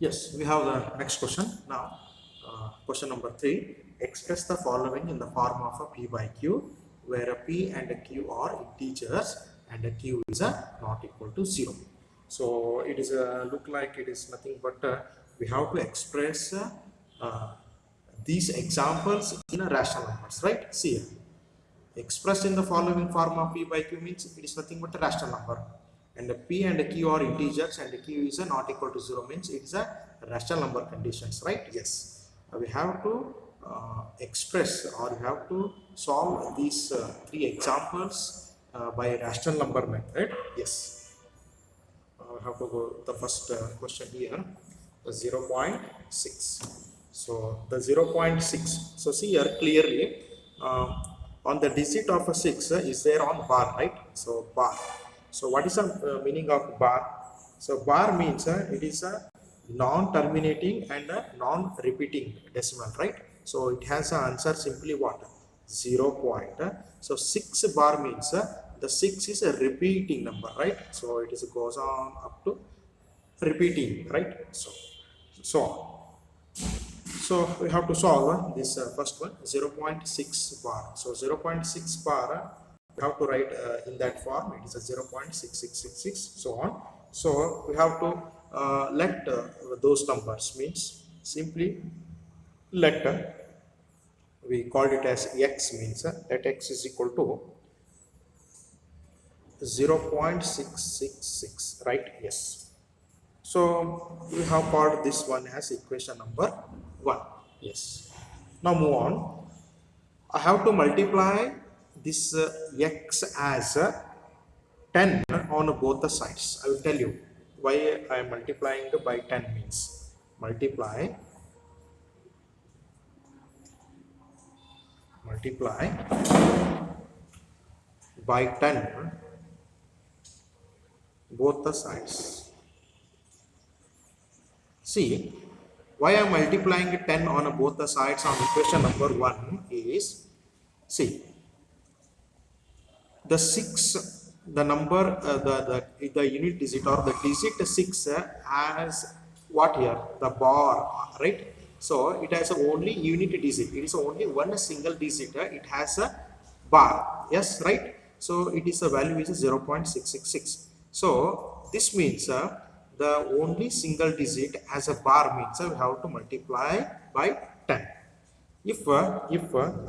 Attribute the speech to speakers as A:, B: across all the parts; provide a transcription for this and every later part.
A: Yes, we have the next question now. Question number 3. Express the following in the form of a P by Q, where a P and a Q are integers and a Q is not equal to 0. So it is look like it is nothing but we have to express uh, these examples in a rational numbers, right? See here. Expressed in the following form of p by q means it is nothing but a rational number. And the p and the q are integers and the q is a not equal to 0 means it is a rational number conditions, right? Yes. We have to express or we have to solve these three examples by rational number method. Yes. We have to go the first question here, the 0.6. So the 0.6. So see here clearly on the digit of a 6 is there on bar, right? So bar. So what is the meaning of bar? So bar means it is a non-terminating and a non-repeating decimal, right? So it has an answer simply what? 0 point. So 6 bar means the 6 is a repeating number, right? So it is goes on up to repeating, right? So so we have to solve this first one, 0.6 bar. So 0.6 bar we have to write in that form. It is a 0.6666 so on. So we have to let those numbers means simply let we called it as x means let x is equal to 0.666, right? Yes. So we have called this one as equation number 1. Yes. Now move on. I have to multiply this x as 10 on both the sides. I will tell you why I am multiplying by 10 means multiply by 10 both the sides. See, why I am multiplying 10 on both the sides on equation number 1 is, see, the 6, the number, the unit digit or the digit 6 has what here? The bar, right? So it has only unit digit. It is only one single digit. It has a bar. Yes, right? So it is a value is 0.666. So this means the only single digit has a bar means we have to multiply by 10. If I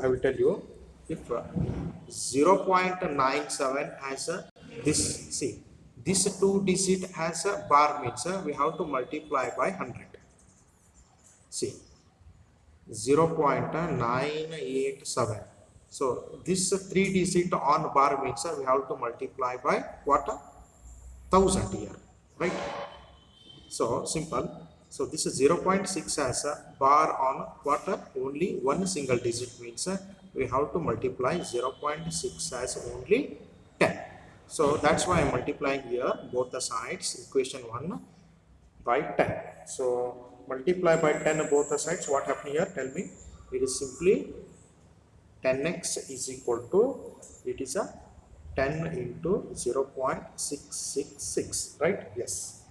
A: will tell you, if 0.97 has a this, see, this two digit has a bar means we have to multiply by 100. See, 0.987. So this three digit on bar means we have to multiply by what? 1000 here, right? So simple. So this is 0.6 as a bar on what? Only one single digit means we have to multiply 0.6 as only 10. So that's why I'm multiplying here both the sides, equation 1 by 10. So multiply by 10 both the sides. What happened here? Tell me. It is simply 10x is equal to, it is a 10 into 0.666, right? Yes.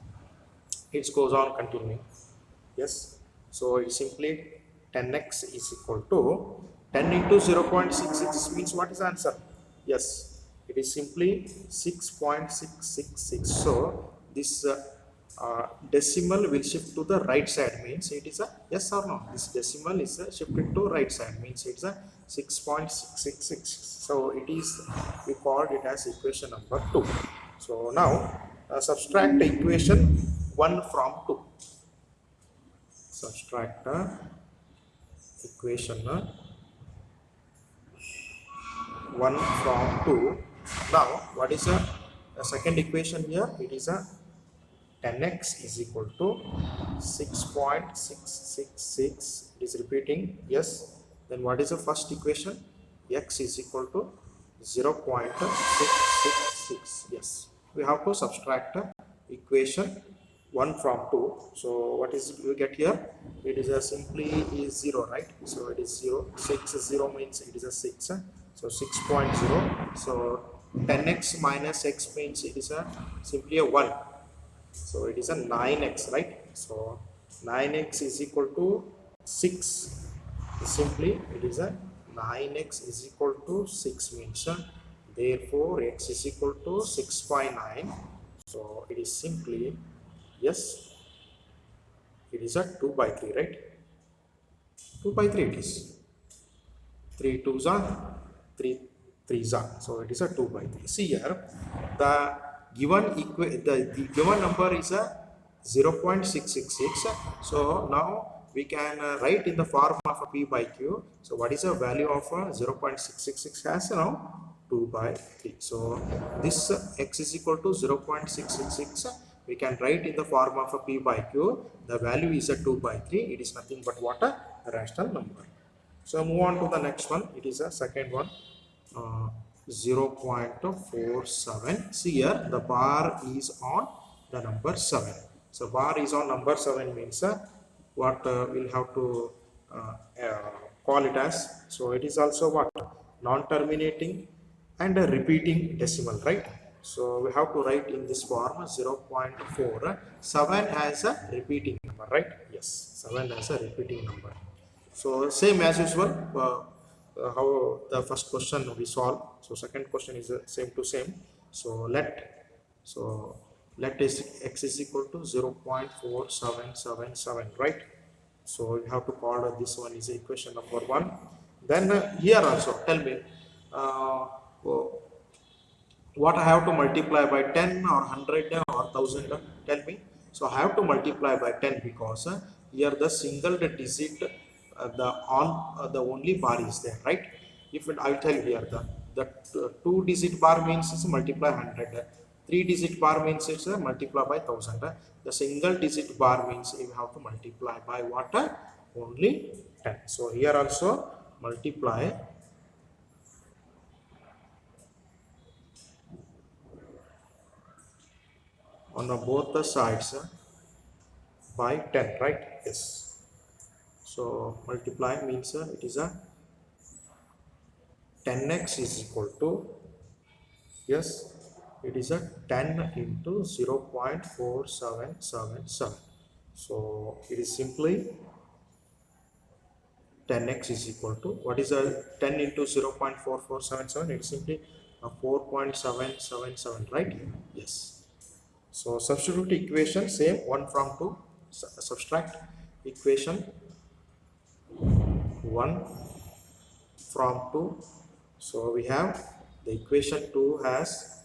A: It goes on continuing. Yes. So it simply 10x is equal to 10 into 0.666 means what is the answer? Yes. It is simply 6.666. So this decimal will shift to the right side means it is a yes or no. This decimal is shifted to right side means it's a 6.666. So it is, we called it as equation number 2. So now subtract the equation 1 from 2. Subtract equation 1 from 2. Now what is the second equation here? It is a 10x is equal to 6.666. It is repeating. Yes. Then what is the first equation? X is equal to 0.666. Yes. We have to subtract equation 1 from 2. So what is we get here? It is a simply is 0, right? So it is 0. 0 means it is a 6. So 6.0. So 10x minus x means it is a simply a 1. So it is a 9x, right? So 9x is equal to 6. Simply it is a 9x is equal to 6 means therefore x is equal to 6.9. So it is simply, yes, it is a 2 by 3, right? 2 by 3 it is. 3 2s are 3 3s are. So it is a 2 by 3. See here, the the given number is a 0.666. So now we can write in the form of a p by q. So what is the value of 0.666 as now? 2 by 3. So this x is equal to 0.666. We can write in the form of a p by q. The value is a 2 by 3. It is nothing but what? A rational number. So move on to the next one. It is a second one. 0.47. See here, the bar is on the number 7. So bar is on number 7 means what we'll have to call it as. So it is also what? Non-terminating and a repeating decimal, right? So we have to write in this form 0.4. 7 as a repeating number, right? Yes, 7 as a repeating number. So same as usual, how the first question we solve. So second question is same to same. So let is x is equal to 0.4777, right? So you have to call this one is equation number 1. Then here also tell me what I have to multiply by 10 or 100 or 1000, tell me. So I have to multiply by 10 because here the single digit the only bar is there, right? If I tell here the 2-digit bar means it's multiply 100, 3-digit bar means it's multiply by 1000, the single digit bar means you have to multiply by what? Only 10. So here also multiply on both the sides by 10, right? Yes. So multiply means it is a 10x is equal to, yes, it is a 10 into 0.4777. So it is simply 10x is equal to, what is a 10 into 0.4477? It is simply a 4.777, right? Yes. So substitute equation same, 1 from 2, subtract equation 1 from 2. So we have the equation 2 has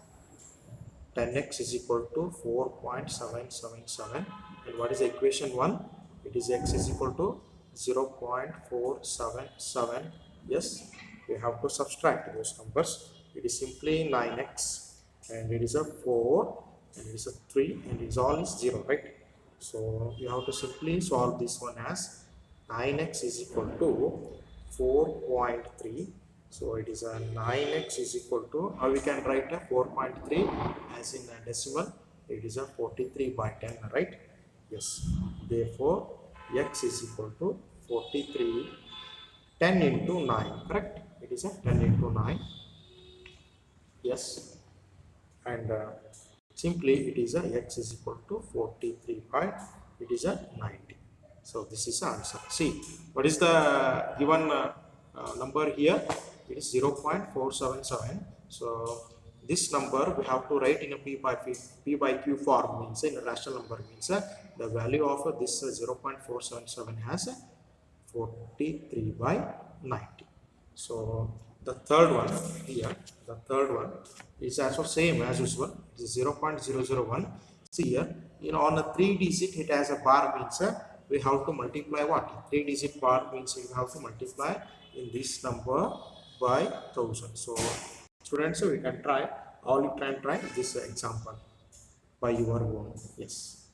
A: 10x is equal to 4.777, and what is the equation 1? It is x is equal to 0.477. Yes, we have to subtract those numbers. It is simply 9x, and it is a 4, and it is a 3, and it is all is 0, right? So you have to simply solve this one as 9x is equal to 4.3. So it is a 9x is equal to, or we can write a 4.3 as in a decimal. It is a 43 by 10, right? Yes. Therefore, x is equal to 43, 10 into 9, correct? It is a 10 into 9. Yes. And simply it is a x is equal to 43 by, it is a 90. So this is the answer. See, what is the given number here? It is 0.477. So this number we have to write in a p by q form, means in a rational number, means the value of this 0.477 has 43 by 90. So the third one here, the third one is also same as usual. It is 0.001. See here, on a 3-digit it has a bar, means we have to multiply what? 3-digit bar means we have to multiply in this number by 1000. So students, we can try, all you can try this example by your own. Yes.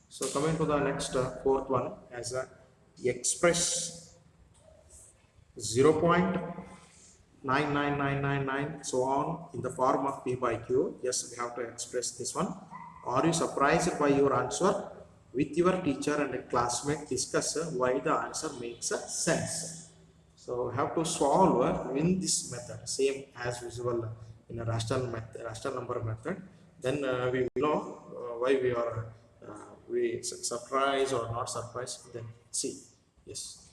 A: So coming to the next fourth one, as a express 0.99999 so on in the form of p by q. Yes, we have to express this one. Are you surprised by your answer? With your teacher and a classmate, discuss why the answer makes sense. So we have to solve in this method, same as usual in a rational number method. Then we will know why we are we surprise or not surprise, then see. Yes.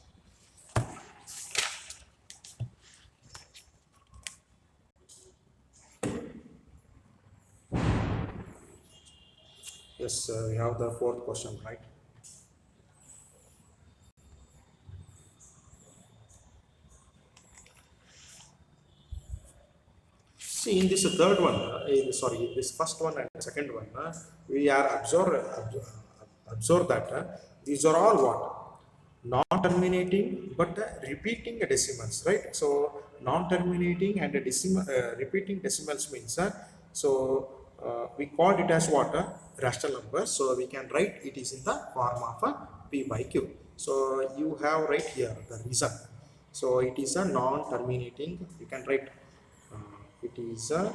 A: Yes, we have the fourth question, right? See, in this third one, sorry, this first one and second one, we are observe that these are all what? Non-terminating but repeating decimals, right? So non-terminating and repeating decimals means we called it as what? Rational number. So we can write it is in the form of a p by q. So you have right here the reason. So it is a non-terminating. You can write it is a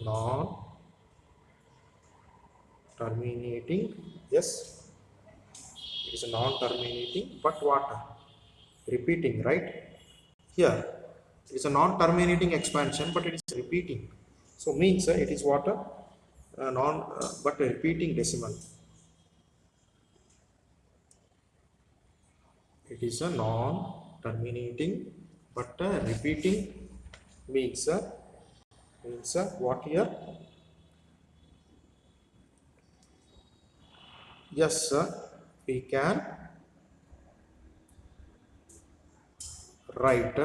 A: non-terminating. Yes, it is a non-terminating, but what? Repeating, right? Here, it is a non-terminating expansion, but it is repeating. So means it is what? But a repeating decimal. It is a non-terminating, but repeating means what here? Yes, we can write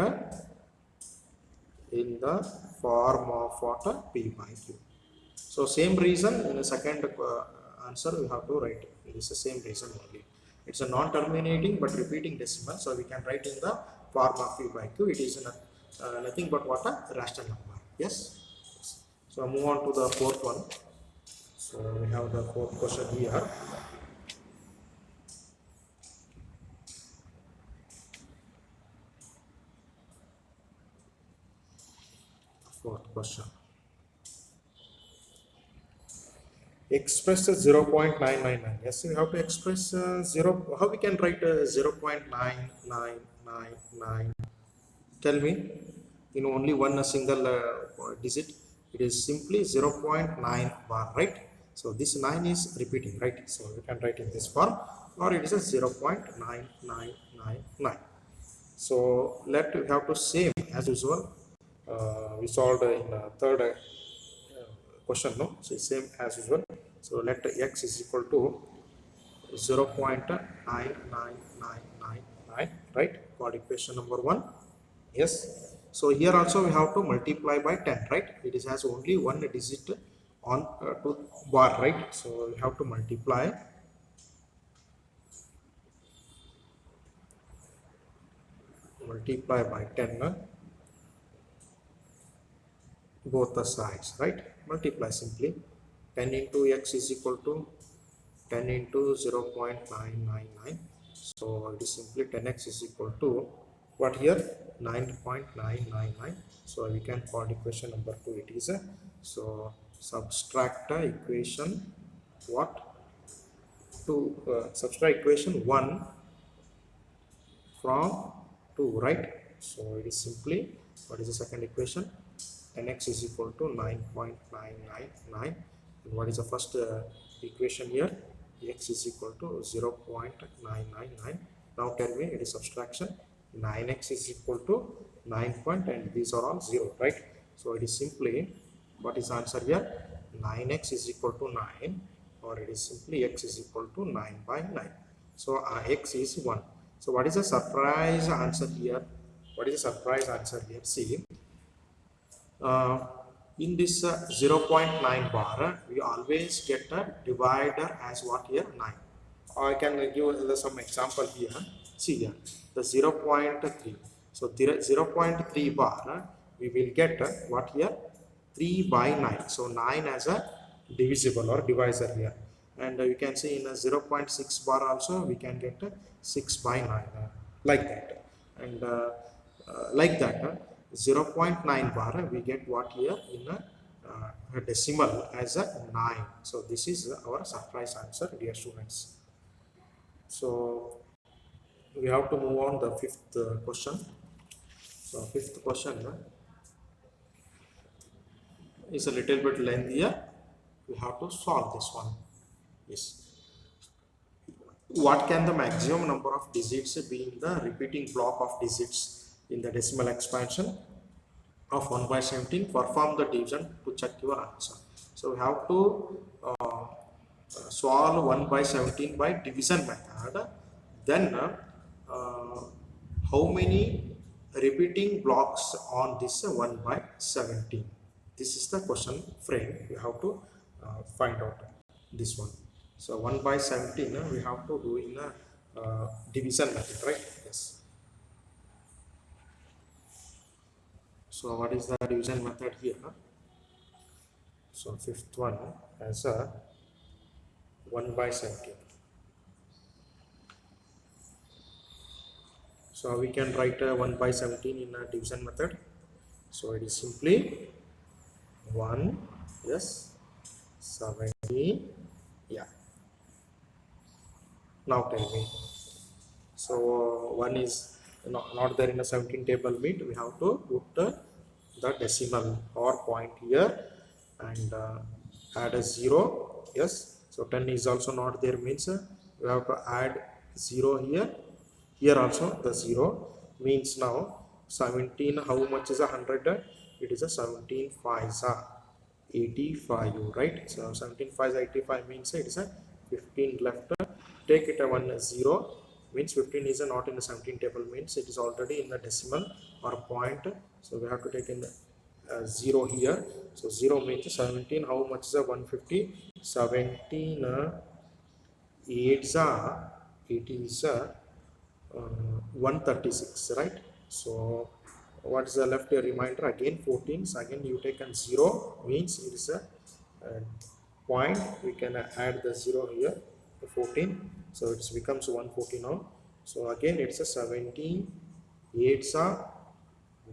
A: in the form of what? P by Q. So same reason in the second answer we have to write. It is the same reason only. It's a non-terminating but repeating decimal. So we can write in the form of P by Q. It is nothing but what? A rational number. Yes. So move on to the fourth one. So we have the fourth question here. Fourth question. Express 0.999. Yes, we have to express 0. How we can write 0.9999? Tell me, in only one single digit, it is simply 0.9 bar, right? So this 9 is repeating, right? So we can write in this form, or it is a 0.9999. So let we have to same as usual. We solved in third question, no? So same as usual. So let x is equal to 0.99999, right? Got equation number 1. Yes. So here also we have to multiply by 10, right? It is has only one digit on to bar, right? So we have to multiply by 10 both the sides, right? Multiply simply. 10 into x is equal to 10 into 0.999. So it is simply 10x is equal to what here? 9.999. So we can call equation number 2. It is so subtract equation what? To subtract equation 1 from 2, right? So it is simply, what is the second equation? 10x is equal to 9.999. And what is the first equation here? X is equal to 0.999. Now tell me, it is subtraction. 9x is equal to 9 point, and these are all 0, right? So it is simply, what is the answer here? 9x is equal to 9, or it is simply x is equal to 9 by 9. So x is 1. So what is the surprise answer here? What is the surprise answer here? See, in this 0.9 bar, we always get a divider as what here? 9. I can give some example here. See here, the 0.3. So 0.3 bar, we will get what here? 3 by 9. So 9 as a divisible or divisor here. And you can see in a 0.6 bar also, we can get 6 by 9, like that. And like that, 0.9 bar, we get what here in a decimal as a 9. So this is our surprise answer, dear students. So we have to move on the fifth question. So fifth question is a little bit lengthier. We have to solve this one. Yes. What can the maximum number of digits be in the repeating block of digits in the decimal expansion of 1 by 17? Perform the division to check your answer. So we have to solve 1 by 17 by division method. Then how many repeating blocks on this 1 by 17? This is the question frame. You have to find out this one. So 1 by 17 we have to do in a division method, right? Yes. So what is the division method here? So fifth one as a 1 by 17. So we can write 1 by 17 in a division method. So it is simply 1, yes, 17, yeah. Now tell me. So 1 is not there in a 17 table meet. We have to put the decimal or point here and add a 0, yes. So 10 is also not there, means we have to add 0 here. Here also the 0 means now 17, how much is 100? It is a 17 5s are 85, right? So 17 5s 85 means it is a 15 left. Take it a 1 0 means 15 is not in the 17 table, means it is already in the decimal or point. So we have to take in 0 here. So 0 means 17, how much is a 150? 17 8s are 18 is 136, right? So what is the left reminder? Again 14. So again you take a 0 means it is a point. We can add the 0 here, 14. So it becomes 140 now. So again it's a 17 8s are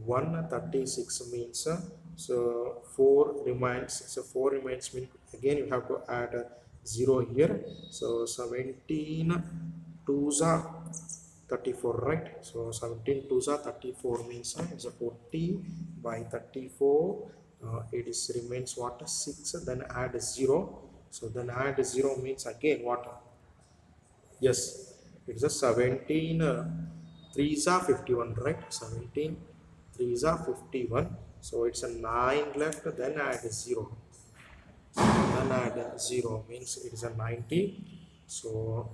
A: 136 means so 4 remains. So 4 remains means again you have to add a 0 here. So 17 2s are 34, right? So 17 2s are 34 means it's a 40 by 34. It is remains what, 6. Then add 0. So then add 0 means again what? Yes, it's a 17 3s are 51, right? 17 3s are 51. So it's a 9 left. Then add 0. Then add 0 means it is a 90. So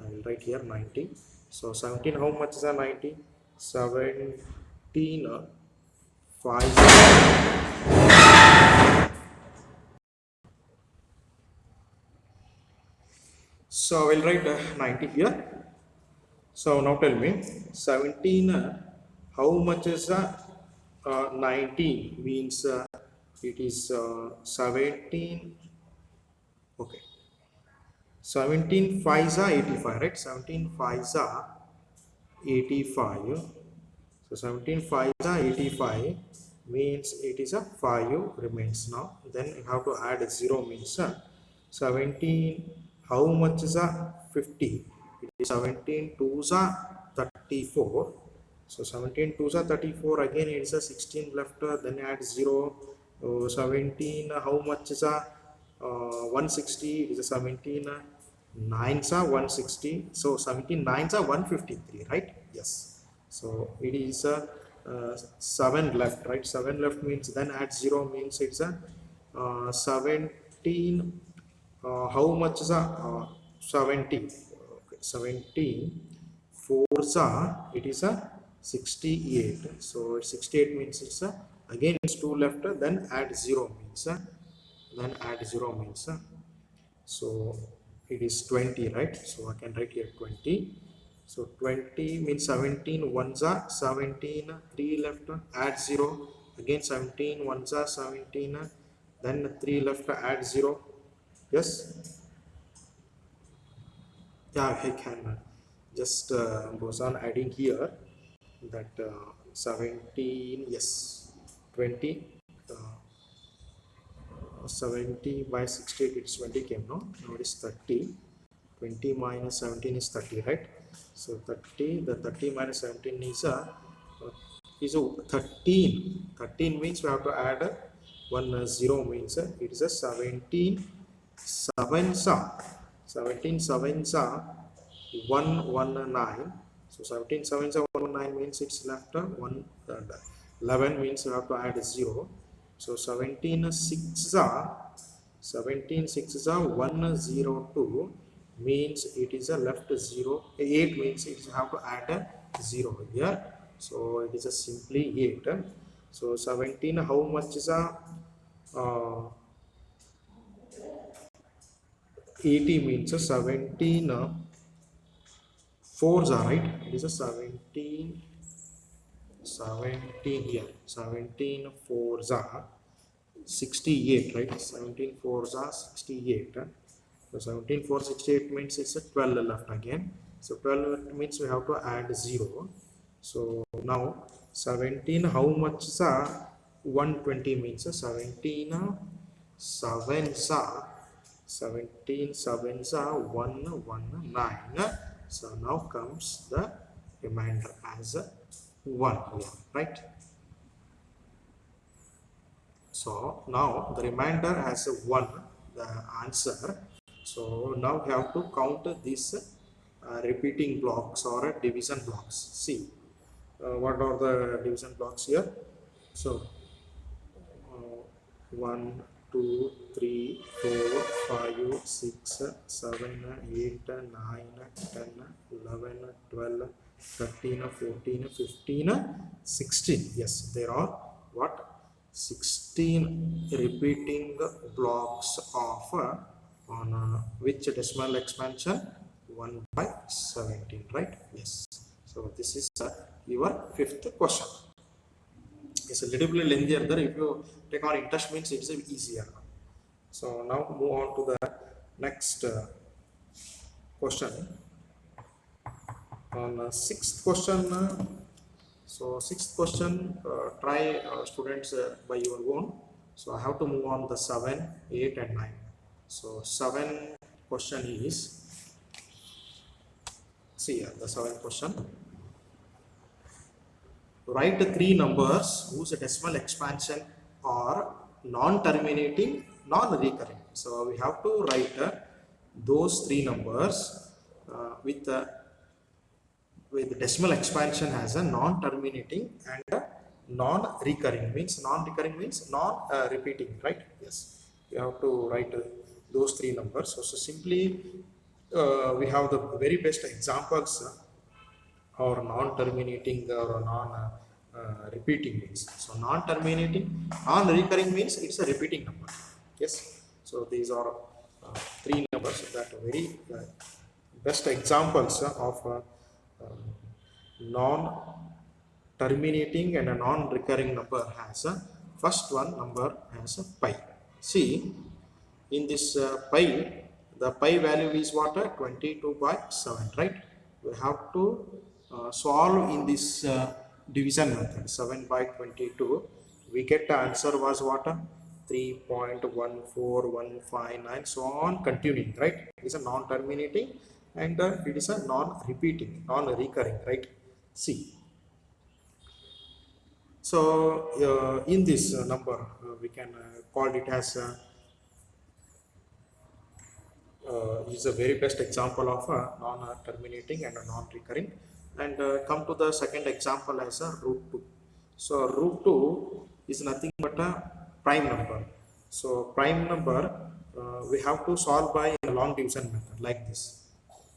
A: I will write here 90. So 17, how much is a 90? 17 5. So I will write 90 here. So now tell me 17 how much is 19 means it is 17. Okay, 17 5s are 85, right? 17 5s are 85. So 17 5s are 85 means it is a 5 remains now. Then you have to add a 0 means 17 how much is a 50? It is 17 2s are 34. So 17 2s are 34. Again it is a 16 left. Then add 0. 17 how much is a 160? It is a 17 9s are 160. So 17 9s are 153, right? Yes. So it is a 7 left, right? 7 left means then add 0 means it's a 17 how much is a 70? Okay, 17 4s are it is a 68. So 68 means it's a again it's 2 left. Then add 0 means so it is 20, right? So I can write here 20. So 20 means 17 ones are 17, 3 left, add 0. Again 17 ones are 17, then 3 left, add 0. Yes? Yeah, I can just goes on adding here that 17, yes, 20. 70 by 68, it's 20 came, no? Now it is 30. 20 minus 17 is 30, right? So 30, the 30 minus 17 is a 13. 13 means we have to add one 0 means it is a 17 7s are 17 sevens are 119. So 17 sevens are 119 means it's left 1. 11 means you have to add 0. So 17 sixes are 102 means it is a left 0. 8 means it have to add a 0 here. So it is a simply 8. So 17 how much is a 80 means a 17 fours are right. It is a 17 here. 17 fours are 68, right? 17 fours are 68. So 17 4 68 means it's a 12 left again. So 12 means we have to add 0. So now 17 how much is 120 means 17 sevens are 17 sevens are 119. So now comes the remainder as 1 here, right? So now the remainder has a 1, the answer. So now we have to count these repeating blocks or division blocks. See, what are the division blocks here? So 1, 2, 3, 4, 5, 6, 7, 8, 9, 10, 11, 12, 13, 14, 15, 16. Yes, there are what? 16 repeating blocks of on which decimal expansion? 1 by 17, right? Yes. So this is your fifth question. It's a little bit lengthier there. If you take on interest means it's easier. So now move on to the next question. On sixth question, so sixth question, try students by your own. So I have to move on the 7, 8 and 9. So 7 question is, see the 7th question. Write 3 numbers whose decimal expansion are non-terminating, non-recurring. So we have to write those 3 numbers with decimal expansion as a non-terminating and a non-recurring. Means non-recurring means non-repeating, right? Yes. You have to write those 3 numbers. So simply we have the very best examples. Or non-terminating or non-repeating means. So non-terminating, non-recurring means it's a repeating number. Yes. So these are 3 numbers that are very best examples of non-terminating and a non-recurring number has a first one number has a pi. See, in this pi, the pi value is what? 22 by 7, right? We have to solve in this division method. 7 by 22. We get the answer was what? 3.14159, so on continuing, right? It is a non-terminating and it is a non-repeating, non-recurring, right? See. So in this number, we can call it as is a very best example of a non-terminating and a non-recurring. And come to the second example as a root 2. So root 2 is nothing but a prime number. So prime number we have to solve by a long division method like this.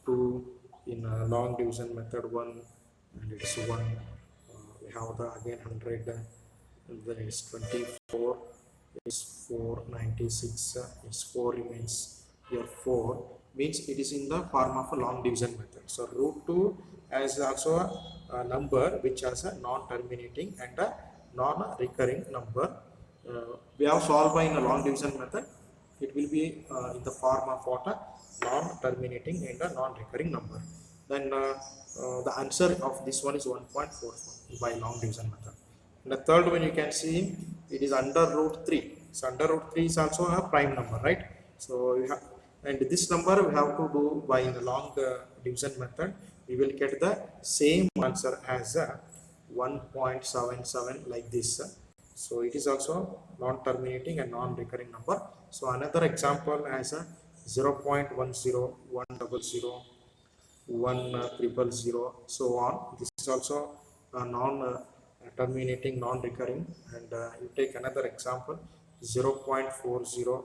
A: 2 in a long division method 1 and it's 1. We have the again 100 and then it's 24, it's 496, it's 4 remains here 4 means it is in the form of a long division method. So root 2 has also a number which has a non-terminating and a non-recurring number. We have solved by in a long division method. It will be in the form of what? A non-terminating and a non-recurring number. Then the answer of this one is 1.44 by long division method. And the third one you can see it is under root 3. So under root 3 is also a prime number, right? So we have, and this number we have to do by in the long division method. We will get the same answer as 1.77 like this. So it is also non-terminating and non-recurring number. So another example as 0.10, 100, 1,000, so on. This is also non-terminating, non-recurring. And you take another example, 0.40,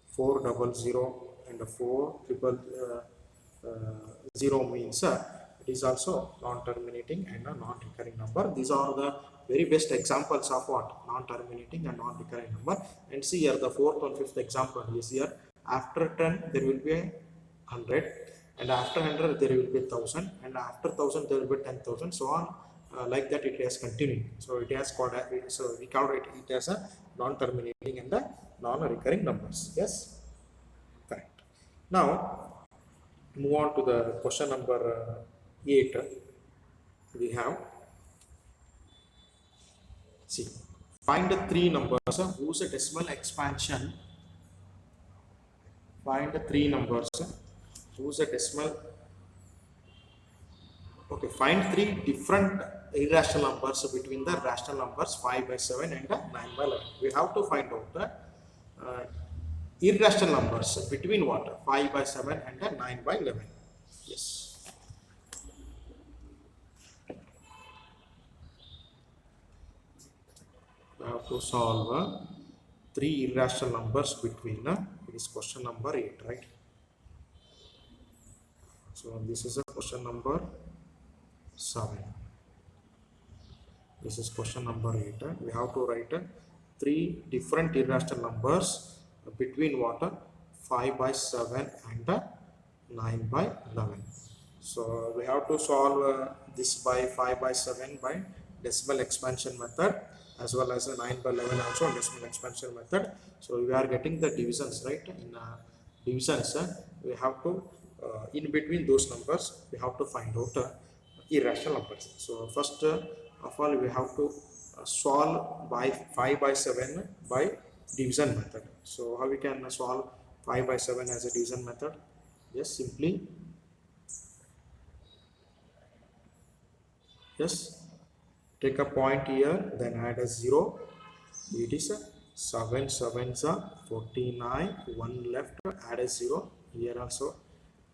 A: 400, and 4,000 means it is also non-terminating and a non-recurring number. These are the very best examples of what? Non-terminating and non-recurring number. And see here the fourth and fifth example is here. After 10 there will be a 100, and after 100 there will be 1,000, and after 1,000 there will be 10,000, so on. Like that it has continuing. So it has called so we call it as a non-terminating and the non-recurring numbers. Yes, correct. Now move on to the question number 8. We have, see, find the three numbers whose decimal expansion. Find the three numbers whose decimal. Okay, find three different irrational numbers between the rational numbers 5/7 and 9/11. We have to find out the irrational numbers between what? 5/7 and 9/11. Yes. We have to solve three irrational numbers between, it is question number 8, right? So this is a question number 7. This is question number 8. We have to write three different irrational numbers between what? 5/7 and 9/11. So we have to solve this by 5/7 by decimal expansion method, as well as a 9/11 also decimal expansion method. So we are getting the divisions, right? In divisions, we have to in between those numbers we have to find out irrational numbers. So first of all we have to solve by 5/7 by division method. So how we can solve 5/7 as a division method? Yes, simply, yes, take a point here, then add a 0. It is 7 sevens are 49, 1 left, add a 0 here also,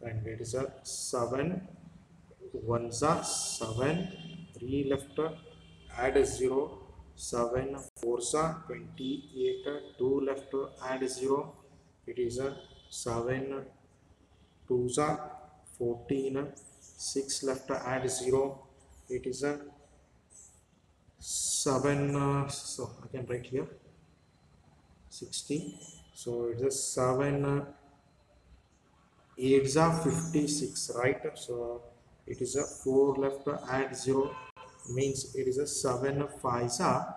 A: and it is a 7 ones are 7, 3 left, add a 0, 7 fours are 28, 2 left, add a 0. It is a 7 twos are 14, 6 left, add 0. It is a 7, so I can write here 60. So it is 7 8s are 56, right? So it is a 4 left, add 0, means it is a 7 5s are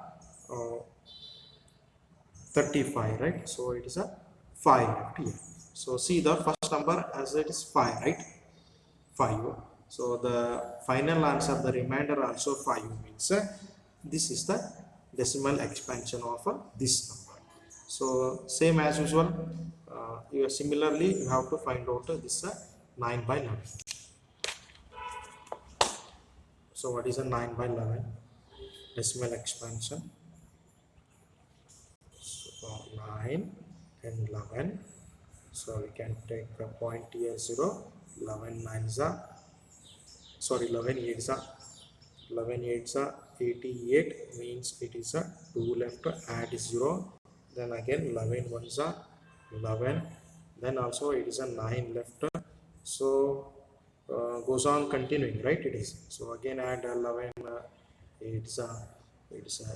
A: 35, right? So it is a 5 left here. So see the first number as it is 5, right? 5. So the final answer, the remainder also 5, means this is the decimal expansion of this number. So same as usual, similarly you have to find out this 9/11. So what is a 9/11 decimal expansion? So 9 and 11. So we can take a point here 0. 11 9s are, sorry, 11 8s are 88, means it is a 2 left, add 0. Then again 11 ones are 11, then also it is a 9 left. So goes on continuing, right? It is, so again add 11 it's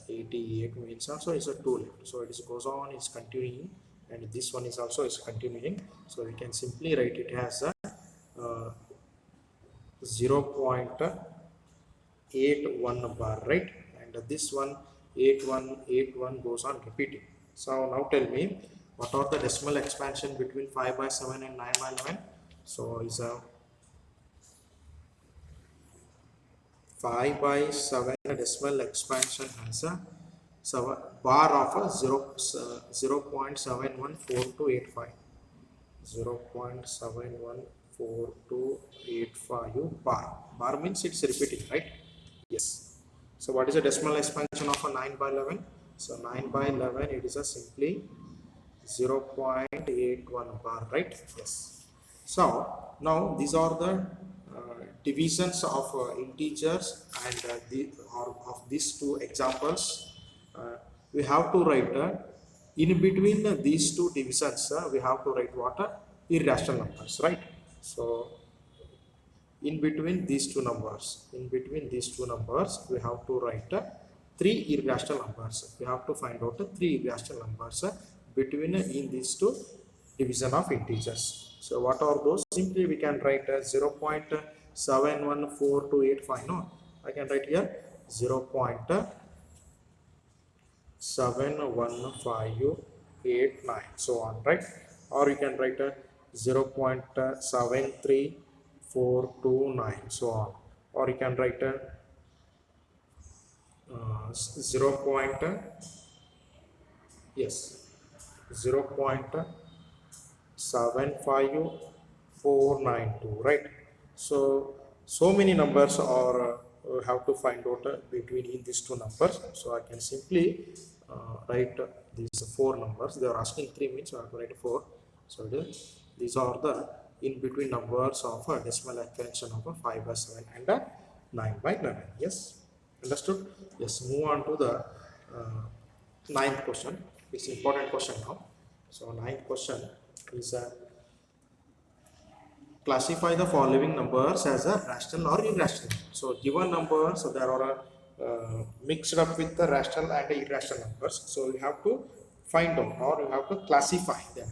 A: 88, means also is a 2 left. So it is goes on, is continuing, and this one is also is continuing. So we can simply write it as a 0.81 bar, right? And this one 8181 goes on repeating. So now tell me, what are the decimal expansion between 5/7 and 9/11? So is a 5/7 decimal expansion has a bar of a 0.714285. 0.714285 bar. Bar means it's repeating, right? Yes. So what is the decimal expansion of a 9/11? So 9/11, it is a simply 0.81 bar, right? Yes. So now these are the divisions of integers, and of these two examples, we have to write in between these two divisions, we have to write what irrational numbers, right? So in between these two numbers, we have to write three irrational numbers. We have to find out three irrational numbers between in these two division of integers. So what are those? Simply we can write 0.714285. No, I can write here 0.71589, so on, right? Or you can write 0.73429, so on. Or you can write 0. Yes, 0.75492, right? So many numbers are have to find out between in these two numbers. So I can simply write these four numbers. They are asking three, means I have to write four. So these are the in between numbers of a decimal expansion of a 5/7 and a 9/11. Yes, understood? Yes, move on to the ninth question. It's important question now. So ninth question is classify the following numbers as a rational or irrational. So given numbers, so there are mixed up with the rational and irrational numbers. So you have to find out, or you have to classify them,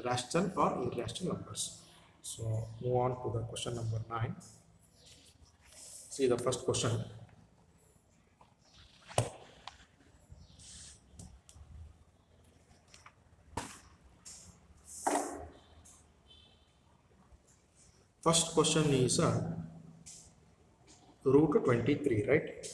A: rational or irrational numbers. So move on to the question number 9. See the first question. First question is root 23, right?